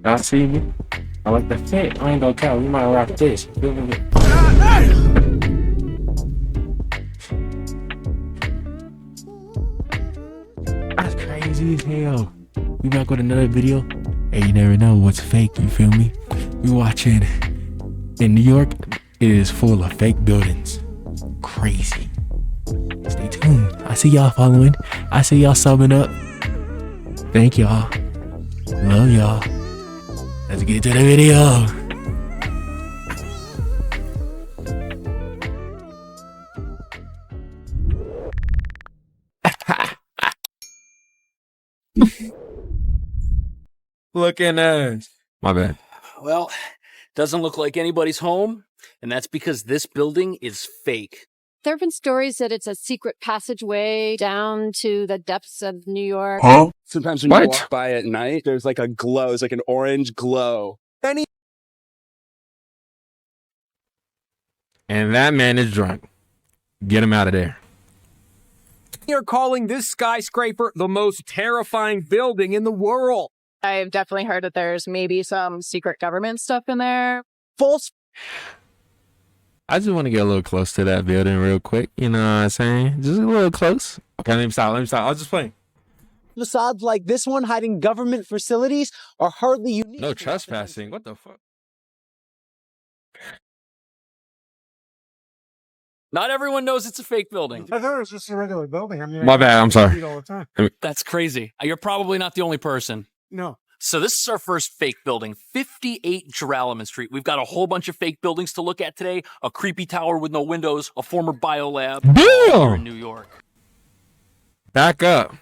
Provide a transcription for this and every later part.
Y'all see me? I like the fit. I ain't gonna count. We might rock this. Feel me? That's crazy as hell. We back with another video. Hey, you never know what's fake, you feel me? We watching in New York. It is full of fake buildings. Crazy. Stay tuned. I see y'all following. I see y'all subbing up. Thank y'all. Love y'all. Let's get to the video. Look at us. My bad. Well, doesn't look like anybody's home, and that's because this building is fake. There have been stories that it's a secret passageway down to the depths of New York. Huh? Sometimes when you walk by at night, there's like a glow. It's like an orange glow. And that man is drunk. Get him out of there. You're calling this skyscraper the most terrifying building in the world. I've definitely heard that there's maybe some secret government stuff in there. False. I just want to get a little close to that building real quick. You know what I'm saying? Just a little close. Okay, let me stop. I was just playing. Facades like this one hiding government facilities are hardly unique. No trespassing. What the fuck? Not everyone knows it's a fake building. I thought it was just a regular building. I mean, My bad. I'm sorry. All the time. That's crazy. You're probably not the only person. No. So this is our first fake building, 58 Joralemon Street. We've got a whole bunch of fake buildings to look at today. A creepy tower with no windows, a former biolab here in New York. Back up.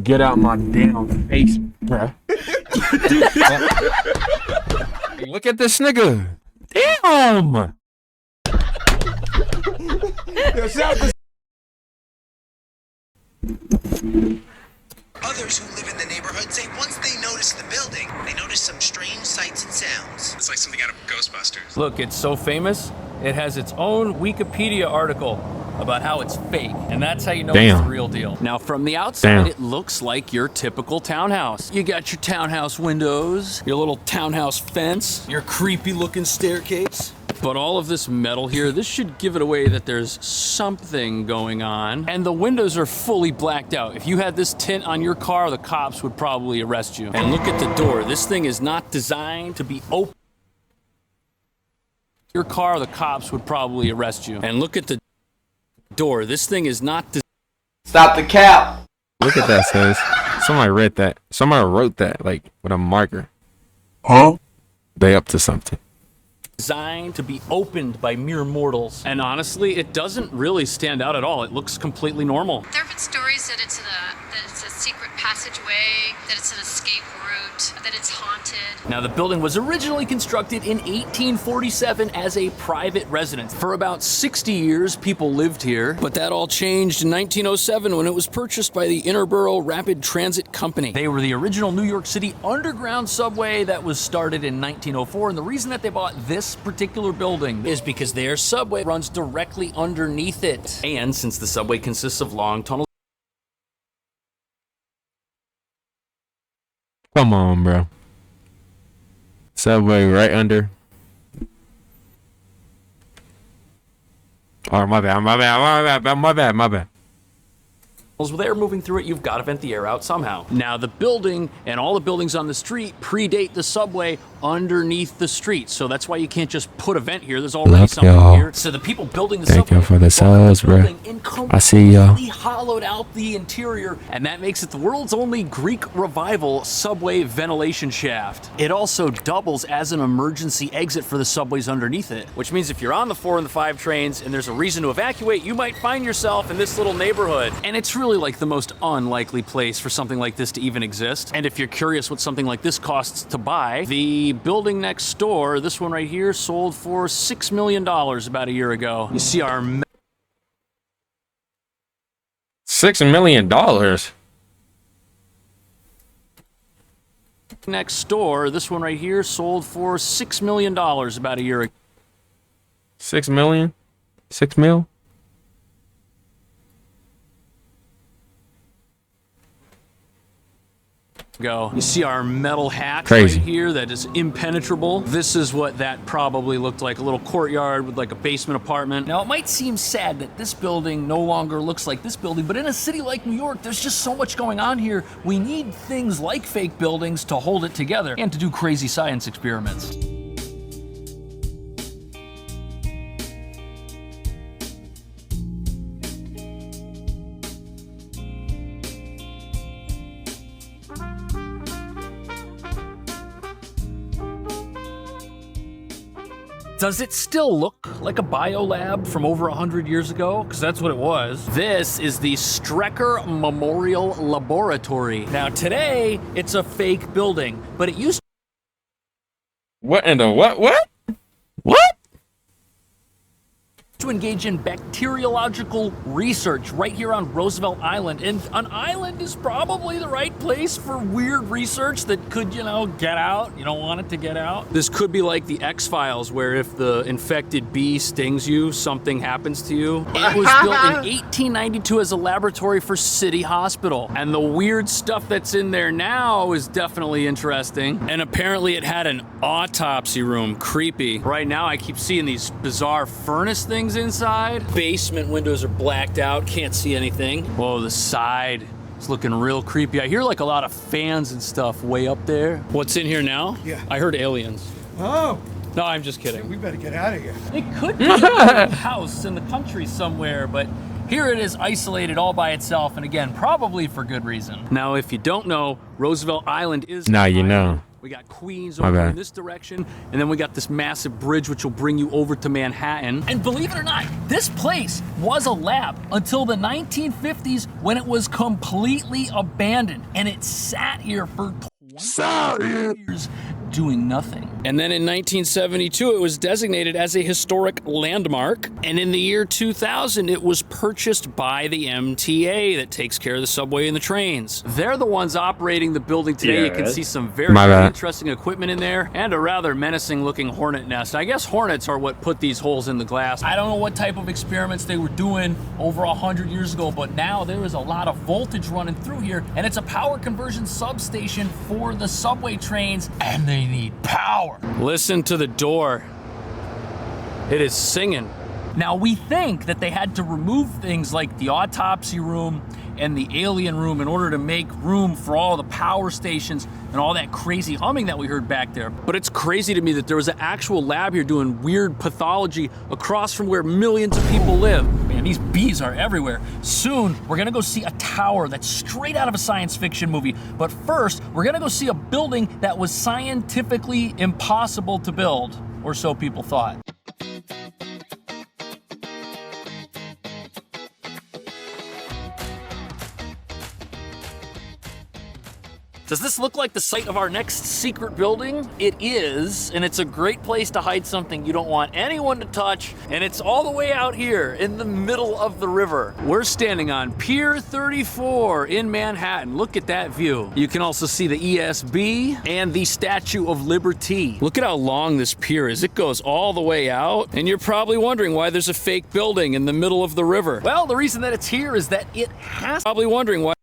Get out my damn face, bruh. Look at this nigga. Damn. Others who live in the neighborhood say once they notice the building, they notice some strange sights and sounds. It's like something out of Ghostbusters. Look, it's so famous, it has its own Wikipedia article about how it's fake, and that's how you know it's the real deal. Now, from the outside, it looks like your typical townhouse. You got your townhouse windows, your little townhouse fence, your creepy-looking staircase. But all of this metal here, this should give it away that there's something going on. And the windows are fully blacked out. If you had this tint on your car, the cops would probably arrest you. And look at the door. This thing is not designed to be open. Your car, the cops would probably arrest you. And look at the door. This thing is not Stop the cap. Look at that, says. Somebody read that. Somebody wrote that, like, with a marker. Huh? They up to something. designed to be opened by mere mortals. And honestly, it doesn't really stand out at all. It looks completely normal. There have been stories that it's a secret passageway, that it's an escape route, that it's haunted. Now, the building was originally constructed in 1847 as a private residence. For about 60 years, people lived here, but that all changed in 1907 when it was purchased by the Interborough Rapid Transit Company. They were the original New York City underground subway that was started in 1904, and the reason that they bought this particular building is because their subway runs directly underneath it. And since the subway consists of long tunnels. Come on, bro. Subway right under. All right, my bad. Well, they're moving through it, you've got to vent the air out somehow. Now, the building and all the buildings on the street predate the subway underneath the street, so that's why you can't just put a vent here. There's already something here. So the people building the subway, thank you for the subs, bro. I see y'all. Hollowed out the interior, and that makes it the world's only Greek revival subway ventilation shaft. It also doubles as an emergency exit for the subways underneath it, which means if you're on the 4 and the 5 trains and there's a reason to evacuate, you might find yourself in this little neighborhood. And it's really like the most unlikely place for something like this to even exist. And if you're curious what something like this costs to buy, the building next door, this one right here, sold for $6 million about a year ago. You see our $6 million. next door, this one right here, sold for $6 million about a year ago. 6 million? 6 mil? Go. You see our metal hatch Crazy. right here that is impenetrable. This is what that probably looked like, a little courtyard with like a basement apartment. Now it might seem sad that this building no longer looks like this building, but in a city like New York, there's just so much going on here. We need things like fake buildings to hold it together and to do crazy science experiments. Does it still look like a biolab from over 100 years ago? Because that's what it was. This is the Strecker Memorial Laboratory. Now today, it's a fake building, but it used What in the what? What? to engage in bacteriological research right here on Roosevelt Island. And an island is probably the right place for weird research that could, you know, get out. You don't want it to get out. This could be like the X-Files, where if the infected bee stings you, something happens to you. It was built in 1892 as a laboratory for City Hospital. And the weird stuff that's in there now is definitely interesting. And apparently it had an autopsy room. Creepy. Right now I keep seeing these bizarre furnace things inside. Basement windows are blacked out, can't see anything. Whoa, the side is looking real creepy. I hear like a lot of fans and stuff way up there. What's in here now? Yeah. I heard aliens. Oh, No, I'm just kidding. we better get out of here. It could be a house in the country somewhere, but here it is isolated all by itself, and again, probably for good reason. Now, if you don't know, Roosevelt Island is... Now you know. We got Queens My over bad. in this direction, and then we got this massive bridge which will bring you over to Manhattan. And believe it or not, this place was a lab until the 1950s when it was completely abandoned, and it sat here for 20 years doing nothing. And then in 1972, it was designated as a historic landmark. And in the year 2000, it was purchased by the MTA that takes care of the subway and the trains. They're the ones operating the building today. You can see some very interesting equipment in there and a rather menacing looking hornet nest. I guess hornets are what put these holes in the glass. I don't know what type of experiments they were doing over 100 years ago, but now there is a lot of voltage running through here, and it's a power conversion substation for the subway trains, and they need power. Listen to the door. It is singing. Now, we think that they had to remove things like the autopsy room and the alien room in order to make room for all the power stations and all that crazy humming that we heard back there. But it's crazy to me that there was an actual lab here doing weird pathology across from where millions of people live. Man, these bees are everywhere. Soon, we're gonna go see a tower that's straight out of a science fiction movie. But first, we're gonna go see a building that was scientifically impossible to build, or so people thought. Does this look like the site of our next secret building? It is, and it's a great place to hide something you don't want anyone to touch, and it's all the way out here in the middle of the river. We're standing on Pier 34 in Manhattan. Look at that view. You can also see the ESB and the Statue of Liberty. Look at how long this pier is. It goes all the way out, and you're probably wondering why there's a fake building in the middle of the river. Well, the reason that it's here is that it has... Probably wondering why...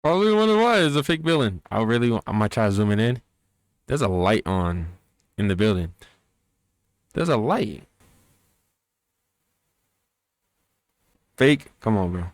Probably wonder why it's a fake building. I might try zooming in. There's a light on in the building. There's a light. Fake? Come on, bro.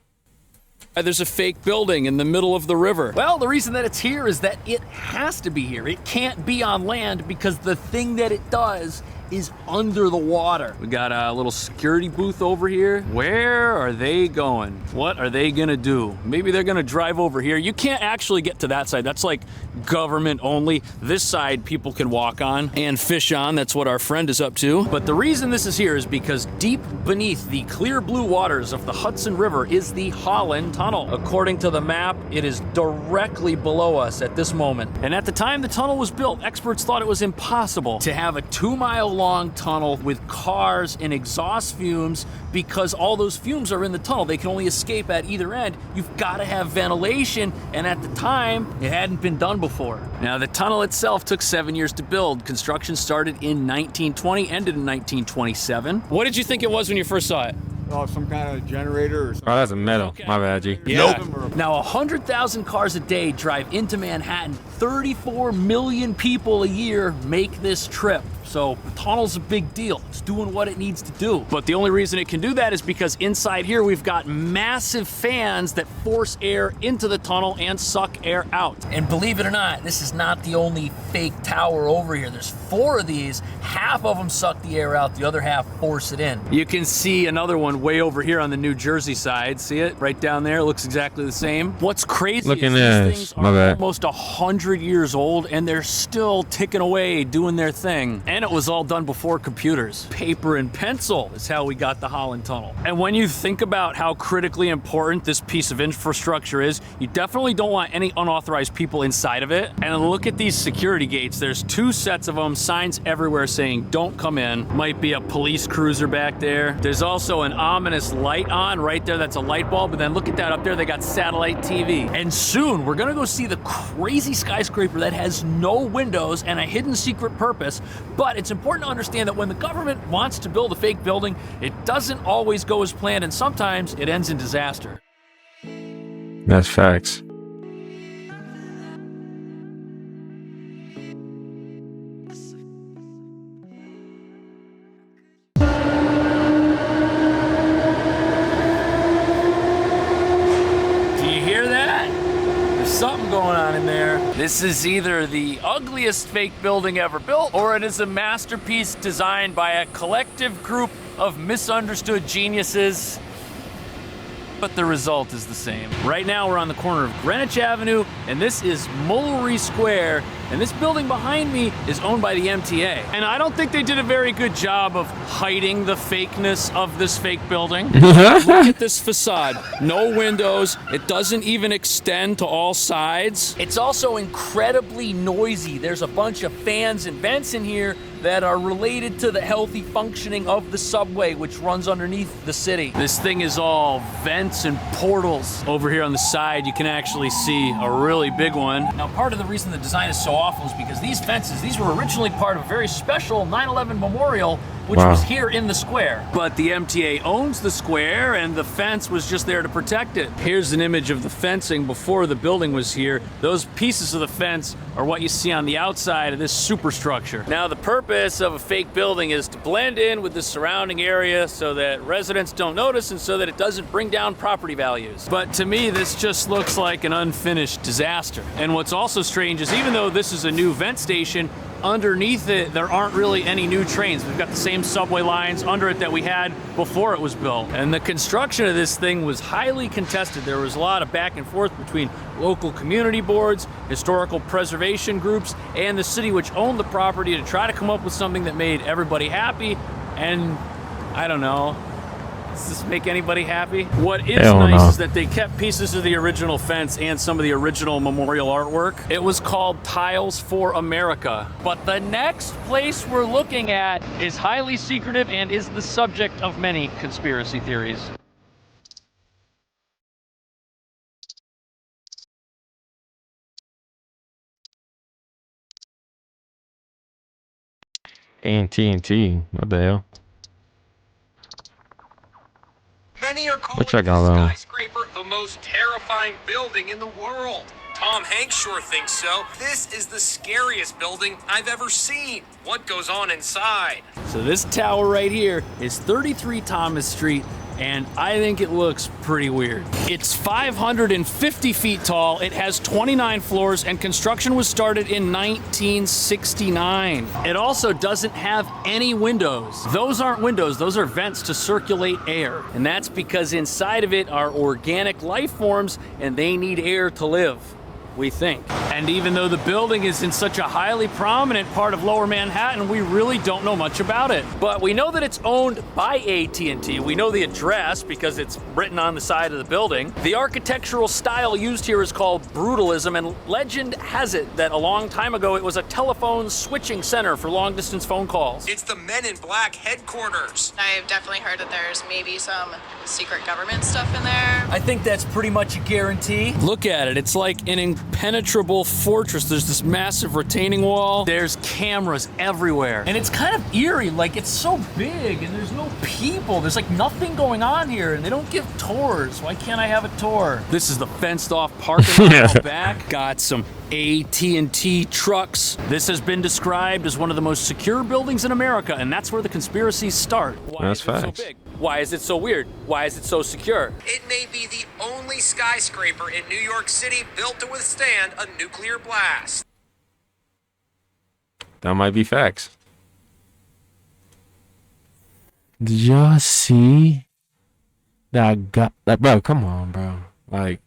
There's a fake building in the middle of the river. Well, the reason that it's here is that it has to be here. It can't be on land because the thing that it does is under the water. We got a little security booth over here. Where are they going? What are they gonna do? Maybe they're gonna drive over here. You can't actually get to that side. That's like government only. This side people can walk on and fish on. That's what our friend is up to. But the reason this is here is because deep beneath the clear blue waters of the Hudson River is the Holland Tunnel. According to the map, it is directly below us at this moment. And at the time the tunnel was built, experts thought it was impossible to have a 2-mile-long tunnel with cars and exhaust fumes because all those fumes are in the tunnel. They can only escape at either end. You've got to have ventilation, and at the time, it hadn't been done before. Now, the tunnel itself took 7 years to build. Construction started in 1920, ended in 1927. What did you think it was when you first saw it? some kind of generator or something. Oh, that's a metal. Okay. My bad, G. Yeah. Now, 100,000 cars a day drive into Manhattan. 34 million people a year make this trip. So the tunnel's a big deal. It's doing what it needs to do. But the only reason it can do that is because inside here we've got massive fans that force air into the tunnel and suck air out. And believe it or not, this is not the only fake tower over here. There's 4 of these. Half of them suck the air out, the other half force it in. You can see another one way over here on the New Jersey side. See it? Right down there. It looks exactly the same. What's crazy is these things are almost 100 years old and they're still ticking away doing their thing. And it was all done before computers. Paper and pencil is how we got the Holland Tunnel. And when you think about how critically important this piece of infrastructure is, you definitely don't want any unauthorized people inside of it. And look at these security gates. There's 2 sets of them, signs everywhere saying don't come in. Might be a police cruiser back there. There's also an ominous light on right there. That's a light bulb. But then look at that up there. They got satellite TV. And soon we're gonna go see the crazy skyscraper that has no windows and a hidden secret purpose. But it's important to understand that when the government wants to build a fake building, it doesn't always go as planned, and sometimes it ends in disaster. That's facts. Something going on in there. This is either the ugliest fake building ever built, or it is a masterpiece designed by a collective group of misunderstood geniuses. But the result is the same. Right now we're on the corner of Greenwich Avenue, and this is Mullery Square, and this building behind me is owned by the MTA. And I don't think they did a very good job of hiding the fakeness of this fake building. Look at this facade. No windows. It doesn't even extend to all sides. It's also incredibly noisy. There's a bunch of fans and vents in here that are related to the healthy functioning of the subway, which runs underneath the city. This thing is all vents and portals. Over here on the side, you can actually see a really big one. Now, part of the reason the design is so awful is because these fences, these were originally part of a very special 9/11 memorial, which was here in the square. But the MTA owns the square, and the fence was just there to protect it. Here's an image of the fencing before the building was here. Those pieces of the fence are what you see on the outside of this superstructure. Now, the purpose of a fake building is to blend in with the surrounding area so that residents don't notice and so that it doesn't bring down property values. But to me, this just looks like an unfinished disaster. And what's also strange is even though this is a new vent station, underneath it, there aren't really any new trains. We've got the same subway lines under it that we had before it was built. And the construction of this thing was highly contested. There was a lot of back and forth between local community boards, historical preservation groups, and the city, which owned the property, to try to come up with something that made everybody happy. And I don't know. Does this make anybody happy? What is nice is that they kept pieces of the original fence and some of the original memorial artwork. It was called Tiles for America. But the next place we're looking at is highly secretive and is the subject of many conspiracy theories. AT&T. What the hell? Many are calling What y'all this got on? skyscraper the most terrifying building in the world. Tom Hanks sure thinks so. This is the scariest building I've ever seen. What goes on inside? So this tower right here is 33 Thomas Street, and I think it looks pretty weird. It's 550 feet tall, it has 29 floors, and construction was started in 1969. It also doesn't have any windows. Those aren't windows, those are vents to circulate air. And that's because inside of it are organic life forms, and they need air to live, we think. And even though the building is in such a highly prominent part of Lower Manhattan, we really don't know much about it. But we know that it's owned by AT&T. We know the address because it's written on the side of the building. The architectural style used here is called brutalism, and legend has it that a long time ago it was a telephone switching center for long-distance phone calls. It's the Men in Black headquarters. I've definitely heard that there's maybe some secret government stuff in there. I think that's pretty much a guarantee. Look at it. It's like an impenetrable fortress. There's this massive retaining wall. There's cameras everywhere. And it's kind of eerie, like it's so big and there's no people. There's like nothing going on here and they don't give tours. Why can't I have a tour? This is the fenced off parking lot out back. Got some AT&T trucks. This has been described as one of the most secure buildings in America, and that's where the conspiracies start. Why That's is it facts. so big? Why is it so weird? Why is it so secure? It may be the only skyscraper in New York City built to withstand a nuclear blast. That might be facts. Did y'all see that guy? Like, bro, come on, bro. Like,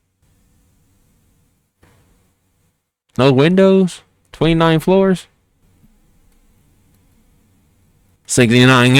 no windows, 29 floors, 69.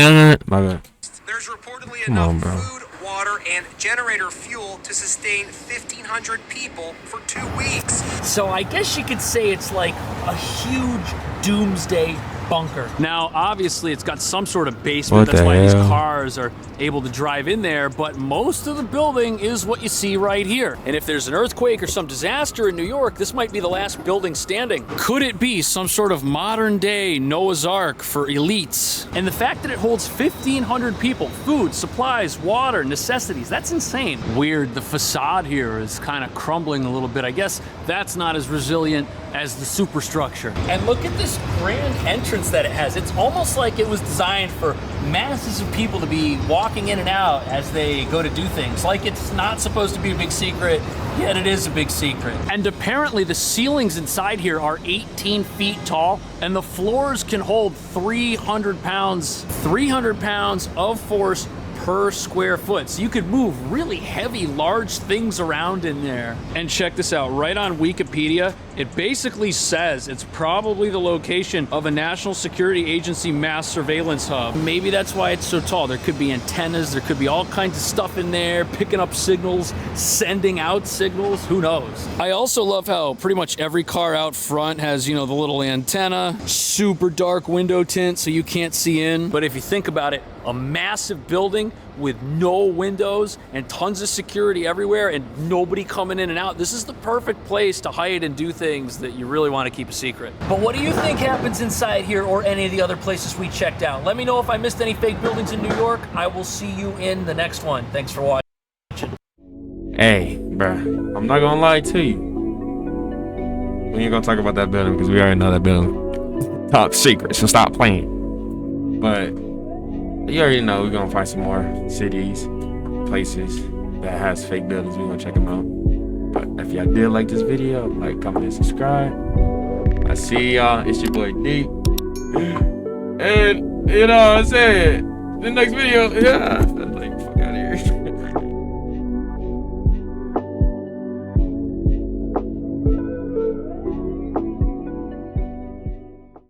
My bad. There's reportedly Come on, bro. enough food, water, and generator fuel to sustain 1,500 people for 2 weeks. So I guess you could say it's like a huge doomsday bunker. Now, obviously, it's got some sort of basement. What That's the why these hell? cars are able to drive in there. But most of the building is what you see right here. And if there's an earthquake or some disaster in New York, this might be the last building standing. Could it be some sort of modern day Noah's Ark for elites? And the fact that it holds 1,500 people, food, supplies, water, necessities, that's insane. Weird, the facade here is kind of crumbling a little bit. I guess that's not as resilient as the superstructure. And look at this grand entrance that it has. It's almost like it was designed for masses of people to be walking in and out as they go to do things. Like it's not supposed to be a big secret, yet it is a big secret. And apparently the ceilings inside here are 18 feet tall and the floors can hold 300 pounds of force per square foot. So you could move really heavy, large things around in there. And check this out, right on Wikipedia, it basically says it's probably the location of a national security agency mass surveillance hub. Maybe that's why it's so tall. There could be antennas, there could be all kinds of stuff in there, picking up signals, sending out signals, who knows? I also love how pretty much every car out front has, you know, the little antenna, super dark window tint so you can't see in. But if you think about it, a massive building with no windows and tons of security everywhere and nobody coming in and out. This is the perfect place to hide and do things that you really want to keep a secret. But what do you think happens inside here or any of the other places we checked out? Let me know if I missed any fake buildings in New York. I will see you in the next one. Thanks for watching. Hey, bruh, I'm not gonna lie to you. We ain't gonna talk about that building because we already know that building top secret, so stop playing. But you already know we're gonna find some more cities, places that has fake buildings. We're gonna check them out. But if y'all did like this video, like, comment, and subscribe. I see y'all. It's your boy D. And you know what I'm saying? The next video, yeah. Like,